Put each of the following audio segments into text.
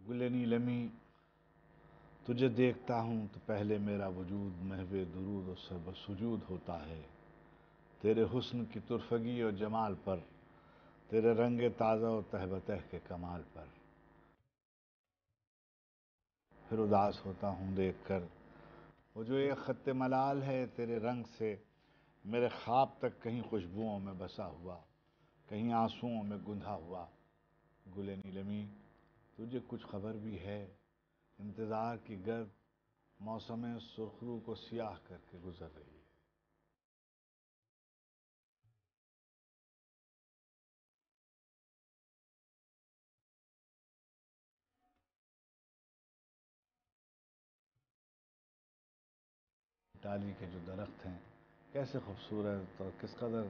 گل نیلمی تجھے دیکھتا ہوں تو پہلے میرا وجود محو درود و سر سجود ہوتا ہے، تیرے حسن کی طرفگی اور جمال پر، تیرے رنگ تازہ و تہ بتہ کے کمال پر۔ پھر اداس ہوتا ہوں دیکھ کر وہ جو ایک خط ملال ہے تیرے رنگ سے، میرے خواب تک کہیں خوشبوؤں میں بسا ہوا، کہیں آنسوؤں میں گندھا ہوا۔ گل نیلمی تجھے کچھ خبر بھی ہے؟ انتظار کی گرد موسم سرخرو کو سیاہ کر کے گزر رہی ہے۔ ٹالی کے جو درخت ہیں کیسے خوبصورت اور کس قدر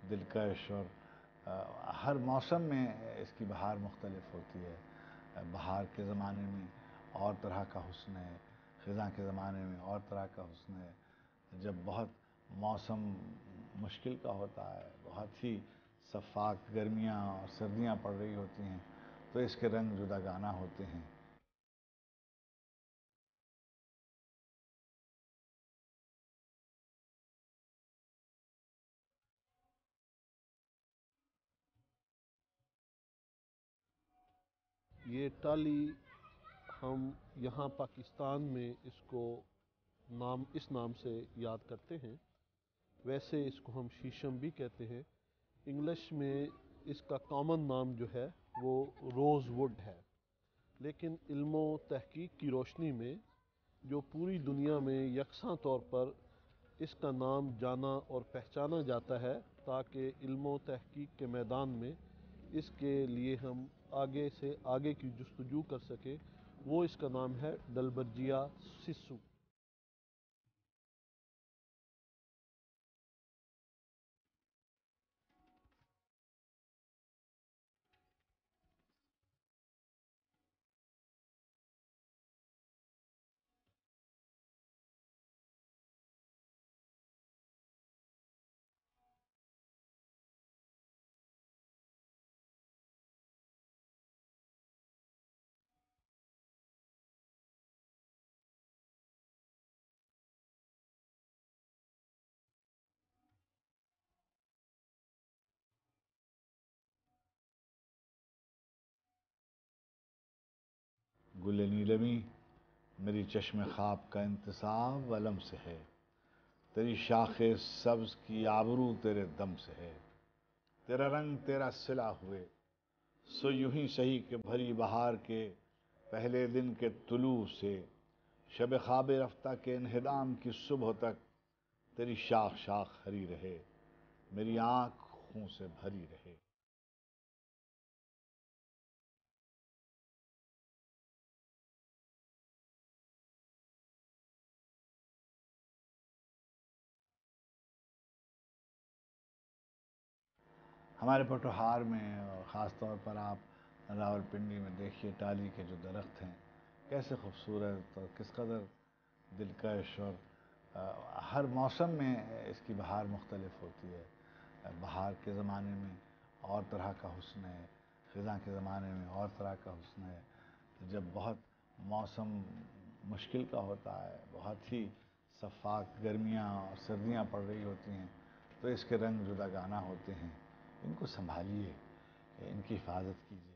دلکش، اور ہر موسم میں اس کی بہار مختلف ہوتی ہے۔ بہار کے زمانے میں اور طرح کا حسن ہے، خزاں کے زمانے میں اور طرح کا حسن ہے۔ جب بہت موسم مشکل کا ہوتا ہے، بہت ہی صفاک گرمیاں اور سردیاں پڑ رہی ہوتی ہیں، تو اس کے رنگ جداگانہ ہوتے ہیں۔ یہ ٹالی ہم یہاں پاکستان میں اس کو اس نام سے یاد کرتے ہیں، ویسے اس کو ہم شیشم بھی کہتے ہیں۔ انگلش میں اس کا کامن نام جو ہے وہ روز ووڈ ہے، لیکن علم و تحقیق کی روشنی میں جو پوری دنیا میں یکساں طور پر اس کا نام جانا اور پہچانا جاتا ہے، تاکہ علم و تحقیق کے میدان میں اس کے لیے ہم آگے سے آگے کی جستجو کر سکیں، وہ اس کا نام ہے ڈلبرجیا سسو۔ گل نیلمی میری چشم خواب کا انتصاب علم سے ہے، تیری شاخ سبز کی آبرو تیرے دم سے ہے، تیرا رنگ تیرا صلہ ہوئے سو یوں ہی سہی کہ بھری بہار کے پہلے دن کے طلوع سے شب خواب رفتہ کے انہدام کی صبح تک تیری شاخ شاخ ہری رہے، میری آنکھ خون سے بھری رہے۔ ہمارے پٹوہار میں اور خاص طور پر آپ راول پنڈی میں دیکھیے ٹالی کے جو درخت ہیں کیسے خوبصورت اور کس قدر دلکش، اور ہر موسم میں اس کی بہار مختلف ہوتی ہے۔ بہار کے زمانے میں اور طرح کا حسن ہے، خزاں کے زمانے میں اور طرح کا حسن ہے۔ جب بہت موسم مشکل کا ہوتا ہے، بہت ہی صفاک گرمیاں اور سردیاں پڑ رہی ہوتی ہیں، تو اس کے رنگ جداگانہ ہوتے ہیں۔ ان کو سنبھالیے، ان کی حفاظت کیجیے۔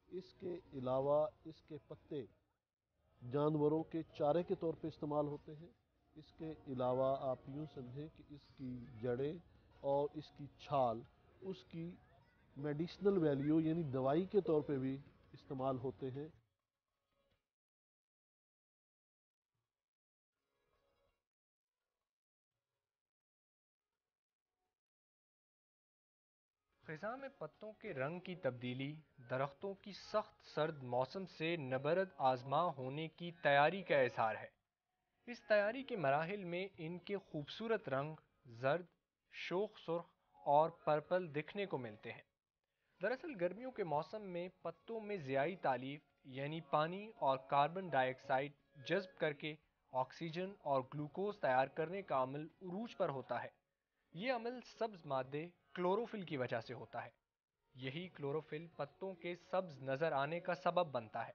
اس کے علاوہ اس کے پتے جانوروں کے چارے کے طور پہ استعمال ہوتے ہیں، اس کے علاوہ آپ یوں سمجھیں کہ اس کی جڑیں اور اس کی چھال اس کی میڈیسنل ویلیو یعنی دوائی کے طور پہ بھی استعمال ہوتے ہیں۔ خزاں میں پتوں کے رنگ کی تبدیلی درختوں کی سخت سرد موسم سے نبرد آزما ہونے کی تیاری کا اظہار ہے۔ اس تیاری کے مراحل میں ان کے خوبصورت رنگ زرد، شوخ سرخ اور پرپل دکھنے کو ملتے ہیں۔ دراصل گرمیوں کے موسم میں پتوں میں ضیائی تالیف یعنی پانی اور کاربن ڈائی آکسائڈ جذب کر کے آکسیجن اور گلوکوز تیار کرنے کا عمل عروج پر ہوتا ہے۔ یہ عمل سبز مادے کلوروفل کی وجہ سے ہوتا ہے۔ یہی کلوروفل پتوں کے سبز نظر آنے کا سبب بنتا ہے۔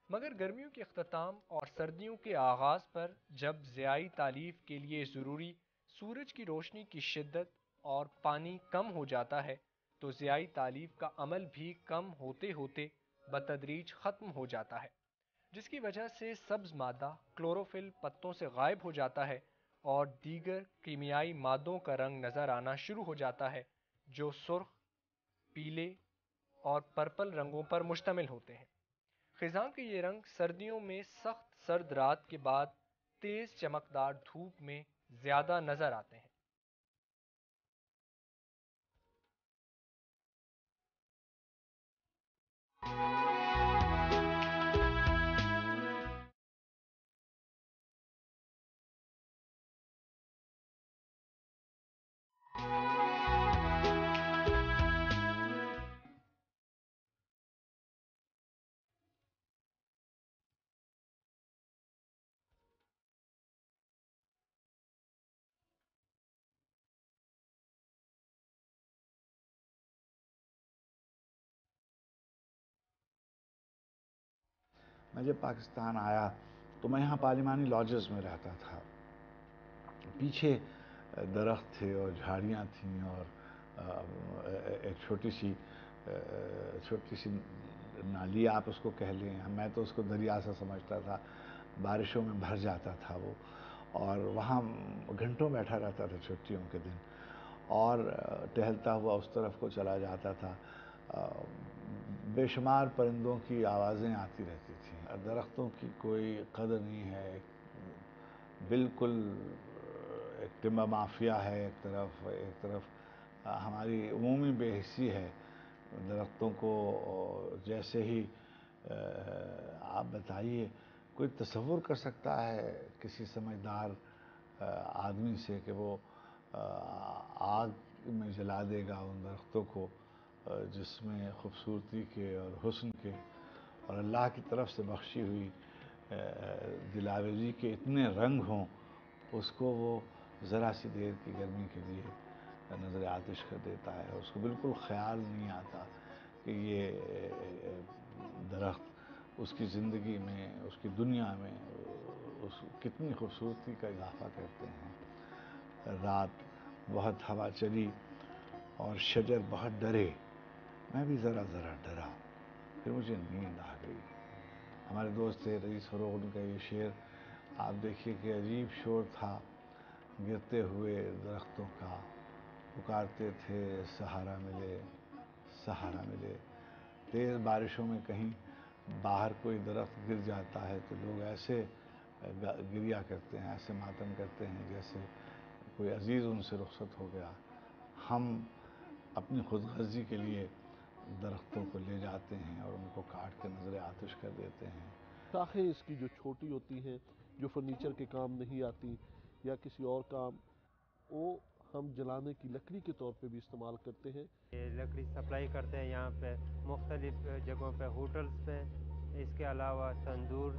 مگر گرمیوں کے اختتام اور سردیوں کے آغاز پر جب ضیائی تالیف کے لیے ضروری سورج کی روشنی کی شدت اور پانی کم ہو جاتا ہے تو ضیائی تالیف کا عمل بھی کم ہوتے ہوتے بتدریج ختم ہو جاتا ہے، جس کی وجہ سے سبز مادہ کلوروفل پتوں سے غائب ہو جاتا ہے اور دیگر کیمیائی مادوں کا رنگ نظر آنا شروع ہو جاتا ہے جو سرخ، پیلے اور پرپل رنگوں پر مشتمل ہوتے ہیں۔ خزاں کے یہ رنگ سردیوں میں سخت سرد رات کے بعد تیز چمکدار دھوپ میں زیادہ نظر آتے ہیں۔ میں جب پاکستان آیا تو میں یہاں پارلیمانی لاجز میں رہتا تھا۔ پیچھے درخت تھے اور جھاڑیاں تھیں اور ایک چھوٹی سی نالی آپ اس کو کہہ لیں، میں تو اس کو دریا سے سمجھتا تھا، بارشوں میں بھر جاتا تھا وہ، اور وہاں گھنٹوں بیٹھا رہتا تھا چھٹیوں کے دن اور ٹہلتا ہوا اس طرف کو چلا جاتا تھا۔ بے شمار پرندوں کی آوازیں آتی رہتی تھیں۔ درختوں کی کوئی قدر نہیں ہے، بالکل ایک ٹمبر مافیا ہے ایک طرف ہماری عمومی بے حسی ہے درختوں کو۔ جیسے ہی آپ بتائیے کوئی تصور کر سکتا ہے کسی سمجھدار آدمی سے کہ وہ آگ میں جلا دے گا ان درختوں کو جس میں خوبصورتی کے اور حسن کے اور اللہ کی طرف سے بخشی ہوئی دلاویزی کے اتنے رنگ ہوں، اس کو وہ ذرا سی دیر کی گرمی کے لیے نظر آتش کر دیتا ہے۔ اس کو بالکل خیال نہیں آتا کہ یہ درخت اس کی زندگی میں، اس کی دنیا میں کتنی خوبصورتی کا اضافہ کرتے ہیں۔ رات بہت ہوا چلی اور شجر بہت ڈرے، میں بھی ذرا ڈرا، پھر مجھے نیند آ گئی۔ ہمارے دوست تھے رئیس فروغ، ان کا یہ شعر آپ دیکھیے کہ عجیب شور تھا گرتے ہوئے درختوں کا، پکارتے تھے سہارا ملے سہارا ملے۔ تیز بارشوں میں کہیں باہر کوئی درخت گر جاتا ہے تو لوگ ایسے گریا کرتے ہیں، ایسے ماتم کرتے ہیں جیسے کوئی عزیز ان سے رخصت ہو گیا۔ ہم اپنی خود غرضی کے لیے درختوں کو لے جاتے ہیں اور ان کو کاٹ کر نظر آتش کر دیتے ہیں۔ شاخیں اس کی جو چھوٹی ہوتی ہیں، جو فرنیچر کے کام نہیں آتی یا کسی اور کام، وہ ہم جلانے کی لکڑی کے طور پہ بھی استعمال کرتے ہیں۔ یہ لکڑی سپلائی کرتے ہیں یہاں پہ مختلف جگہوں پہ، ہوٹلز پہ، اس کے علاوہ تندور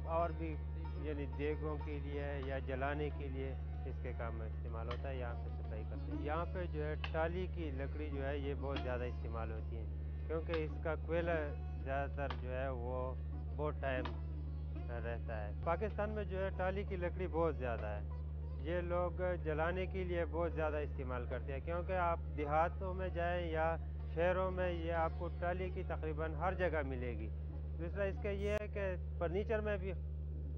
اور بھی یعنی دیگوں کے لیے یا جلانے کے لیے اس کے کام میں استعمال ہوتا ہے، یہاں پہ سپلائی کرتے ہیں۔ یہاں پہ جو ہے ٹالی کی لکڑی جو ہے یہ بہت زیادہ استعمال ہوتی ہے کیونکہ اس کا کوئلہ زیادہ تر جو ہے وہ بہت ٹائم رہتا ہے۔ پاکستان میں جو ہے ٹالی کی لکڑی بہت زیادہ ہے، یہ لوگ جلانے کے لیے بہت زیادہ استعمال کرتے ہیں کیونکہ آپ دیہاتوں میں جائیں یا شہروں میں یہ آپ کو ٹالی کی تقریباً ہر جگہ ملے گی۔ دوسرا اس کا یہ ہے کہ فرنیچر میں بھی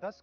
10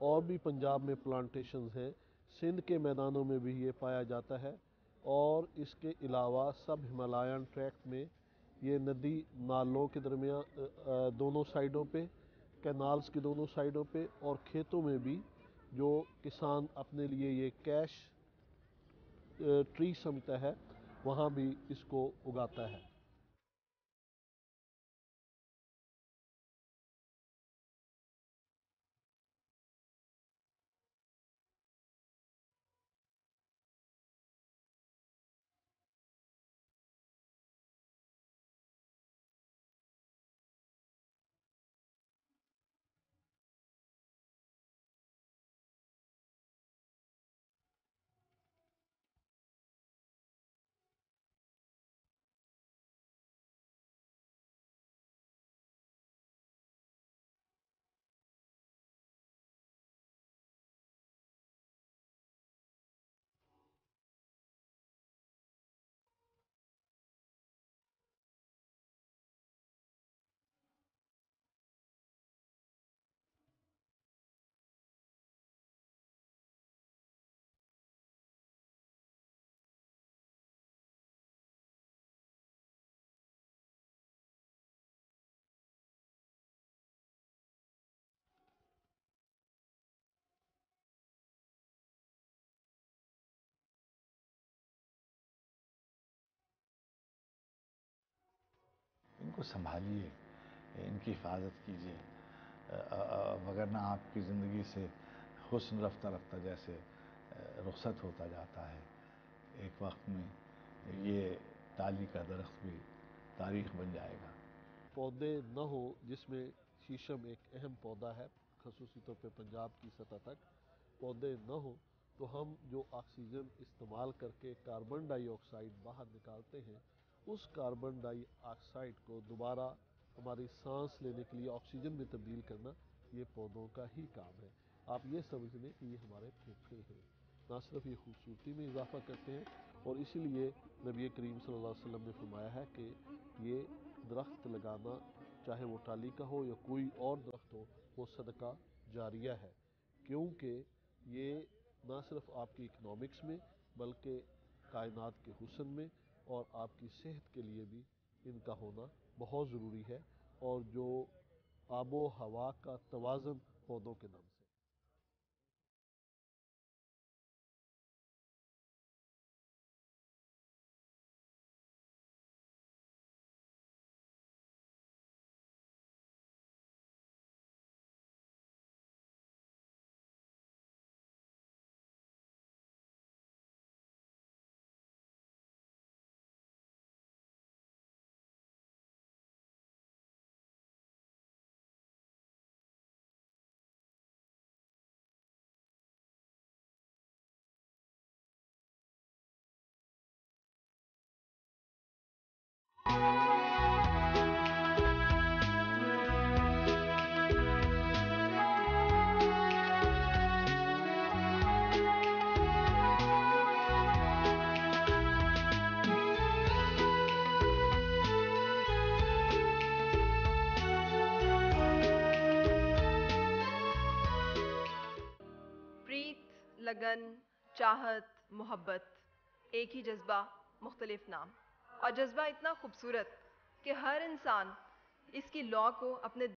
اور بھی پنجاب میں پلانٹیشنز ہیں، سندھ کے میدانوں میں بھی یہ پایا جاتا ہے، اور اس کے علاوہ سب ہمالین ٹریکٹ میں یہ ندی نالوں کے درمیان دونوں سائڈوں پہ، کینالز کی دونوں سائڈوں پہ، اور کھیتوں میں بھی جو کسان اپنے لیے یہ کیش ٹری سمجھتا ہے وہاں بھی اس کو اگاتا ہے۔ ان کو سنبھالیے، ان کی حفاظت کیجیے، وگرنہ آپ کی زندگی سے حسن رفتہ رفتہ جیسے رخصت ہوتا جاتا ہے، ایک وقت میں یہ ٹالی کا درخت بھی تاریخ بن جائے گا۔ پودے نہ ہو جس میں شیشم ایک اہم پودا ہے، خصوصی طور پہ پنجاب کی سطح تک پودے نہ ہو تو ہم جو آکسیجن استعمال کر کے کاربن ڈائی آکسائڈ باہر نکالتے ہیں، اس کاربن ڈائی آکسائڈ کو دوبارہ ہماری سانس لینے کے لیے آکسیجن میں تبدیل کرنا یہ پودوں کا ہی کام ہے۔ آپ یہ سمجھ لیں کہ یہ ہمارے پھیپھڑے ہیں، نہ صرف یہ خوبصورتی میں اضافہ کرتے ہیں، اور اسی لیے نبی کریم صلی اللہ علیہ وسلم نے فرمایا ہے کہ یہ درخت لگانا، چاہے وہ ٹالی کا ہو یا کوئی اور درخت ہو، وہ صدقہ جاریہ ہے، کیونکہ یہ نہ صرف آپ کی اکنامکس میں بلکہ کائنات کے حسن میں اور آپ کی صحت کے لیے بھی ان کا ہونا بہت ضروری ہے، اور جو آب و ہوا کا توازن پودوں کے نام سے۔ لگن، چاہت، محبت، ایک ہی جذبہ، مختلف نام، اور جذبہ اتنا خوبصورت کہ ہر انسان اس کی لو کو اپنے